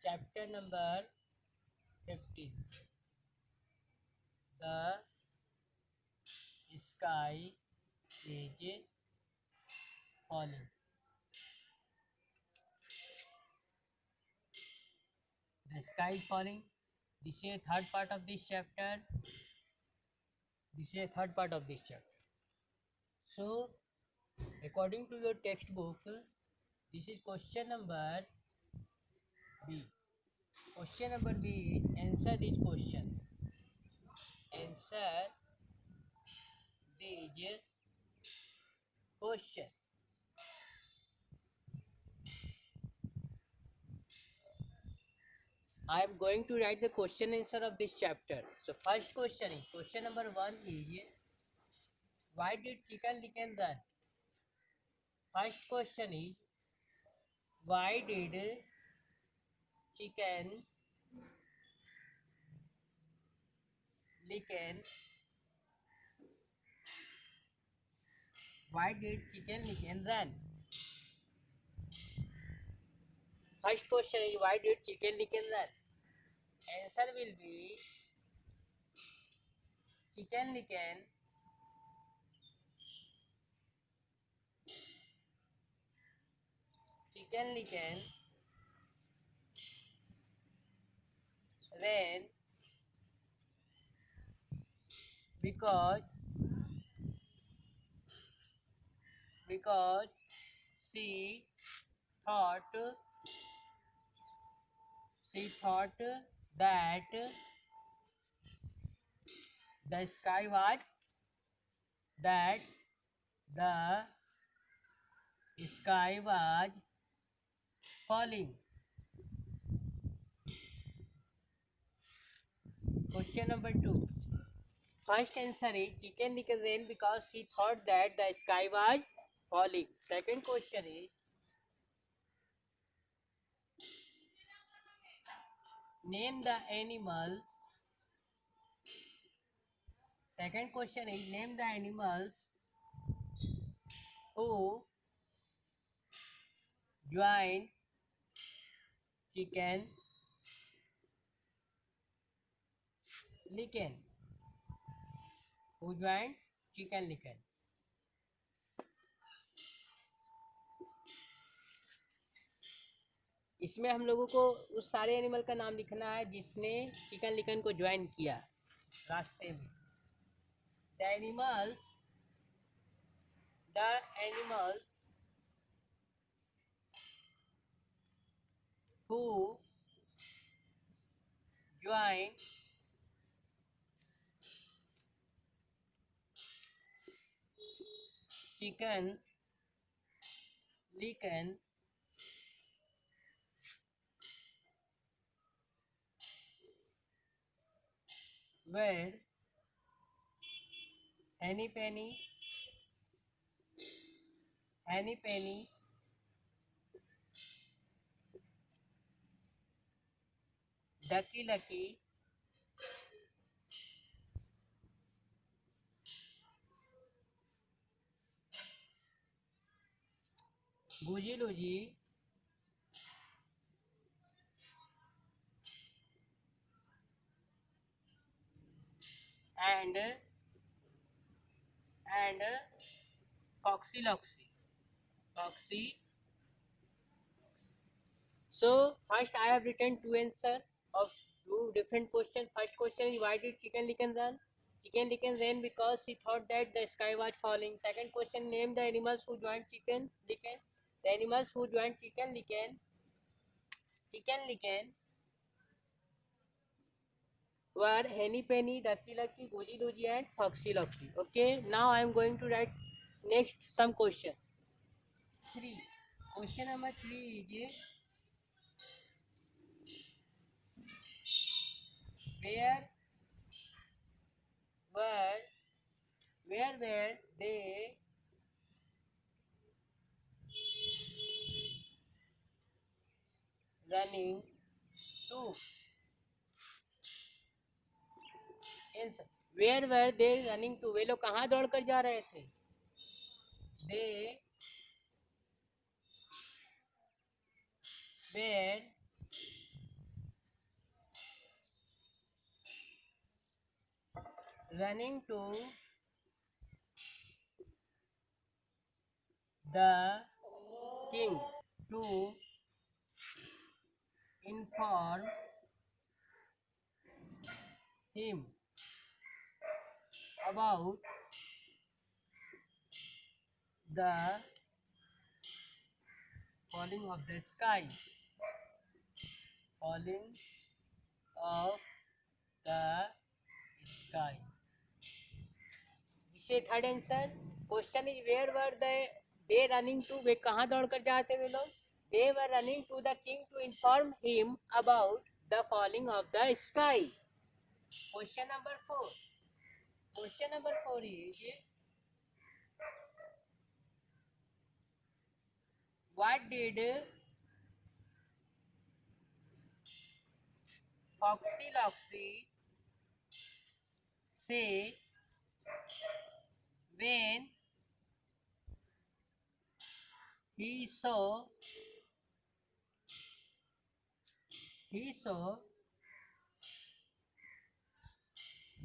chapter number 15. The sky is falling. The sky is falling. This is a third part of this chapter. So, according to your textbook, this is question number B. Question number B is answer this question. Answer this question. I am going to write the question answer of this chapter. So first question is, question number 1 is, why did chicken licken run? First question is, why did chicken licken? Why did chicken licken run? First question is, why did chicken licken run? Answer will be, chicken licken ran because she thought that the sky was falling. Question number 2. First answer is, chicken licken ran because she thought that the sky was falling. Second question is, name the animals. Second question is, name the animals who joined chicken licken. Who joined chicken licken? इसमें हम लोगों को उस सारे animal का नाम लिखना है जिसने चिकन लिकन को ज्वाइन किया रास्ते में. The animals who joined chicken licken were Henny Penny, Ducky Lucky, Guji Luji, and Foxy Loxy. So first I have written two answers of two different questions. First question is, why did chicken licken run? Chicken licken ran because she thought that the sky was falling. Second question, name the animals who joined chicken licken. The animals who joined chicken licken were Henny Penny, Ducky Lucky, Goji Doji and Foxy Loxy. Okay, now I am going to write next some questions. 3. Question number 3 is, where were they running to? Answer. Where were they running to? वे लोग कहाँ दौड़ कर जा रहे थे? They were running to the king to inform him about the falling of the sky. Falling of the sky. जिसे third answer question is where were they running to, वे कहाँ दौड़ कर जाते वे लोग? They were running to the king to inform him about the falling of the sky. Question number 4. Question number 4 is what did Foxy Loxy say when he saw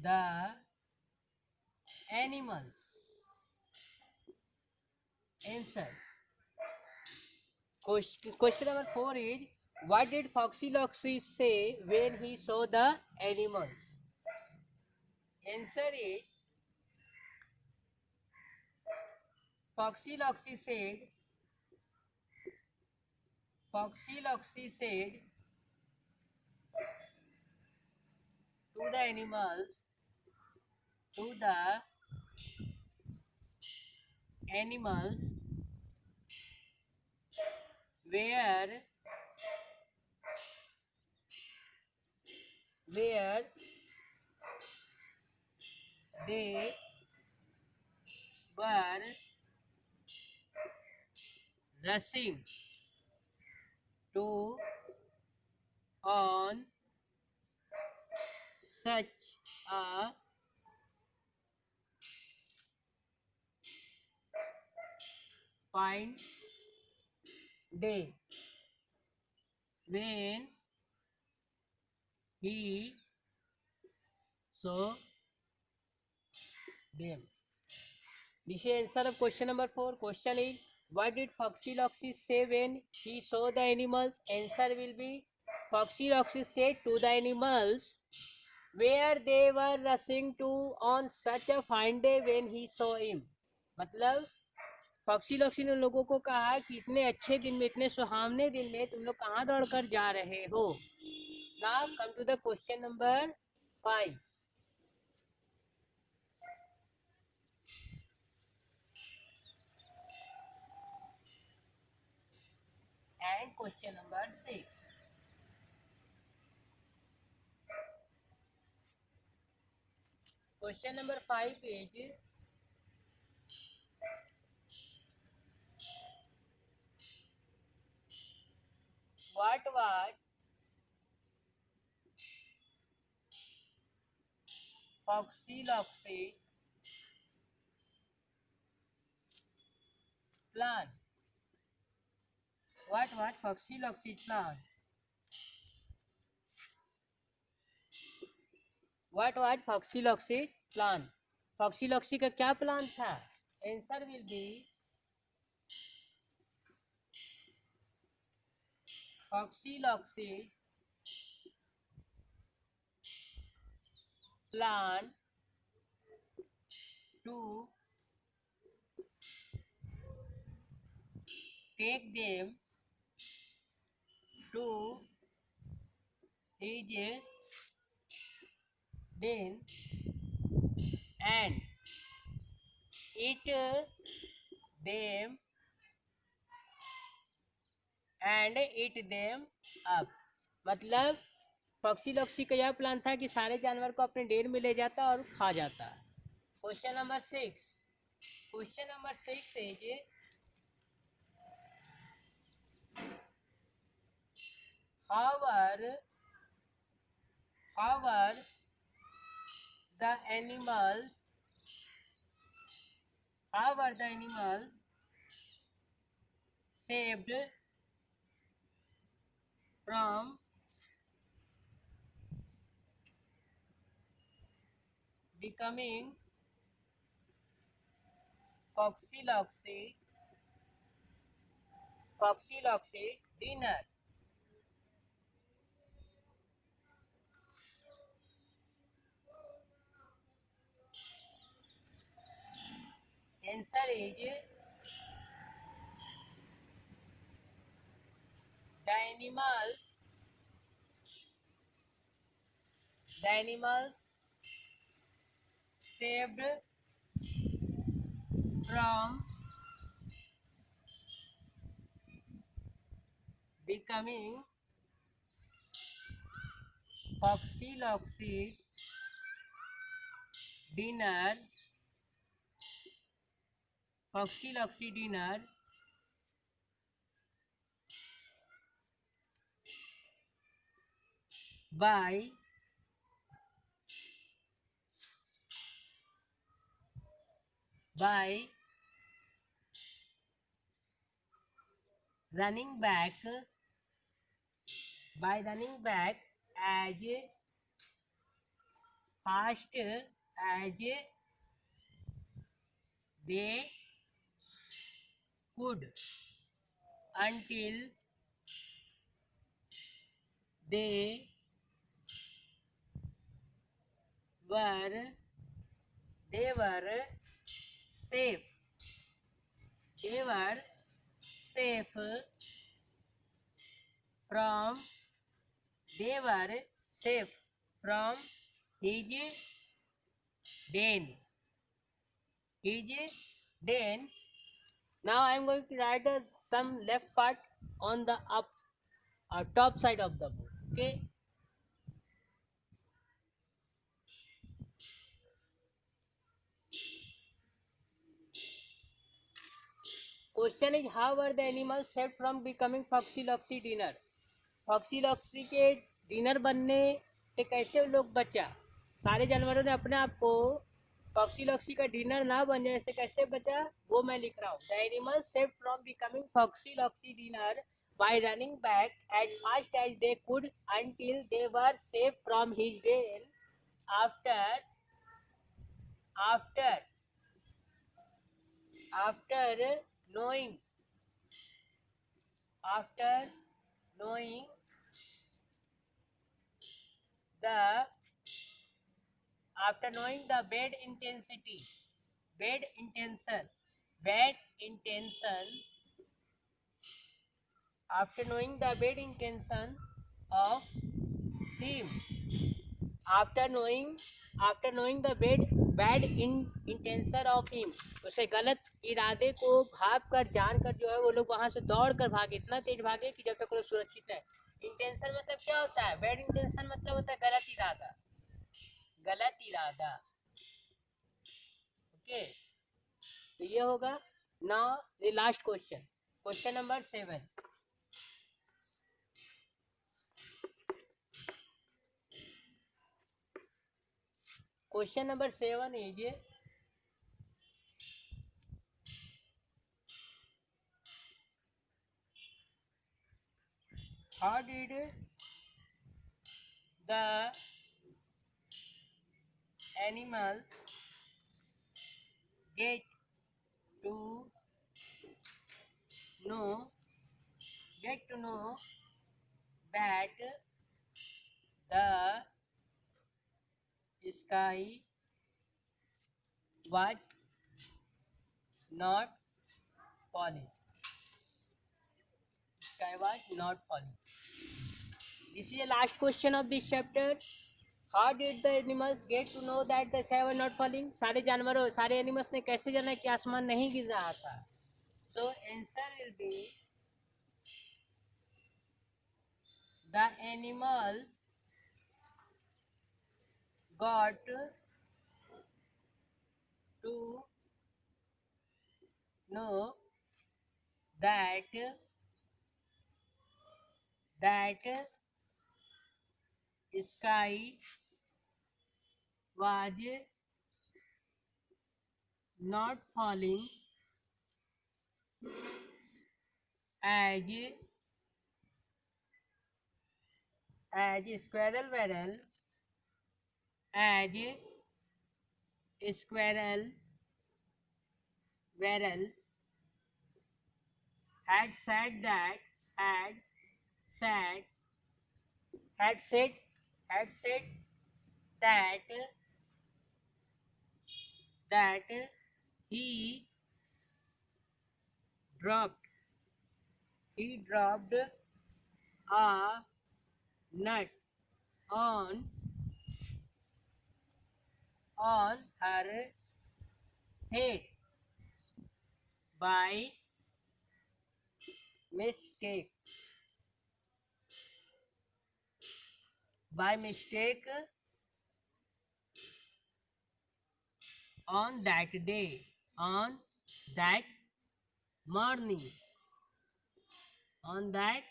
the animals? Answer. Question number 4 is what did Foxy Loxy say when he saw the animals? Answer is Foxy Loxy said to the animals where they were rushing to on such a fine day when he saw them. This is answer of question number 4. Question is what did Foxy Loxy say when he saw the animals? Answer will be Foxy Loxy said to the animals where they were rushing to on such a fine day when he saw him. मतलब foxy लॉक्सी ने लोगों को कहा कि इतने अच्छे दिन में, इतने सुहावने दिन में तुम लोग कहाँ दौड़ कर जा रहे हो. Now come to the question number 5. and question number 6. Question number 5 is what was Foxy Loxy plan? What was Foxy Loxy plan? What was Foxy Loxy plan? Foxy Loxy का क्या प्लान था? Answer will be Foxy Loxy plan to take them to his den and eat them up. मतलब foxy लॉक्सी का यह plan था कि सारे जानवर को अपने डेर में ले जाता और खा जाता. Question number 6. Question number 6 is how were the animals saved from becoming foxy dinner. Answer is the animals saved from becoming foxy dinner by by running back as fast as they could until they were safe they were safe from they were safe from his den his den. Now I am going to write some left part on the top side of the book. Okay. Question is, how were the animals saved from becoming foxy dinner? Foxy के dinner बनने से कैसे लोग बचा? सारे जानवरों ने अपने आप को फॉक्सी का डिनर ना बन जाए, ऐसे कैसे बचा वो मैं लिख रहा हूँ. The animal save from becoming foxy dinner by running back as fast as they could until they were safe from his den. After after after knowing after knowing the after knowing the bad intention after knowing the bad intention of him after knowing the bad intention of him, उसे गलत इरादे को भाप कर जानकर जो है वो लोग वहां से दौड़ कर भागे, इतना तेज भागे कि जब तक वो लोग सुरक्षित है. इंटेंशन मतलब क्या होता है? बैड इंटेंशन मतलब होता है गलत इरादा. ओके, तो ये होगा. Now the last question number 7. Question number 7 is, how did the animal get to know that the sky was not falling? This is the last question of this chapter. How did the animals get to know that the sky was not falling? सारे animals ने कैसे जाना कि आसमान नहीं गिर रहा था? So answer will be, the animals got to know that sky was not falling as squirrel waddle as squirrel had said that had said had said had said that that he dropped dropped a nut on her head by mistake on that day, on that morning, on that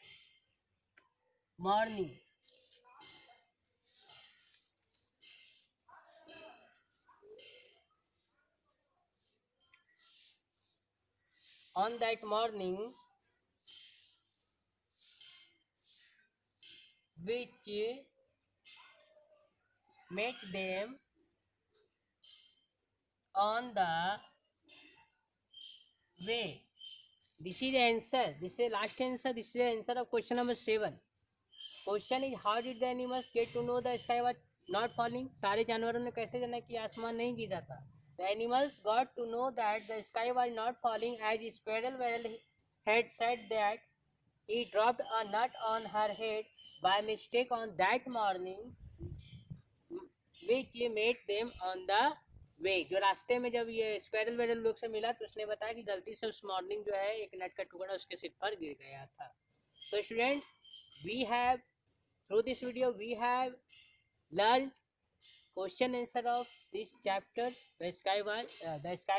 morning. On that morning, which met them on the way. This is the answer. This is the last answer. This is the answer of question number 7. Question is, how did the animals get to know the sky was not falling? सारे जानवरों ने कैसे जाना कि आसमान नहीं गिरा था? The animals got to know that the sky was not falling as Squirrel had said that he dropped a nut on her head by mistake on that morning, which made them on the वे जो रास्ते में जब ये squirrel वेरल लोग से मिला तो उसने बताया कि गलती से उस मॉर्निंग जो है एक नट का टुकड़ा उसके सिर पर गिर गया था. तो student, we have through this video we have learned question answer of this chapter, the sky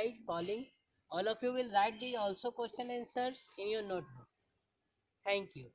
is falling. All of you will write the also question answers in your notebook. Thank you.